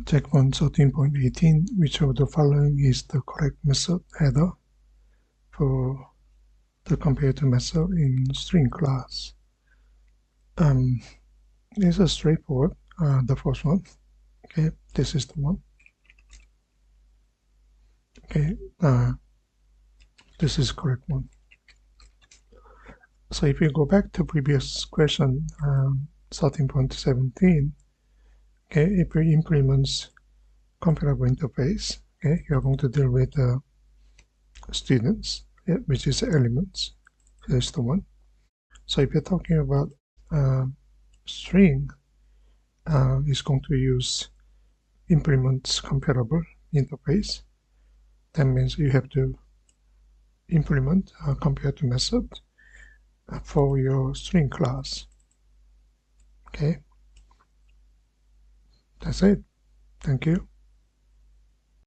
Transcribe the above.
Checkpoint 13.18, which of the following is the correct method header for the comparator method in string class? It's a straightforward, the first one. Okay, this is the one. Okay, this is correct one. So if you go back to previous question, 13.17, okay, if you implement comparable interface, okay, you're going to deal with students, which is elements. Here's the one. So if you're talking about string, is going to use implements comparable interface. That means you have to implement a comparator method for your string class. Okay, that's it. Thank you.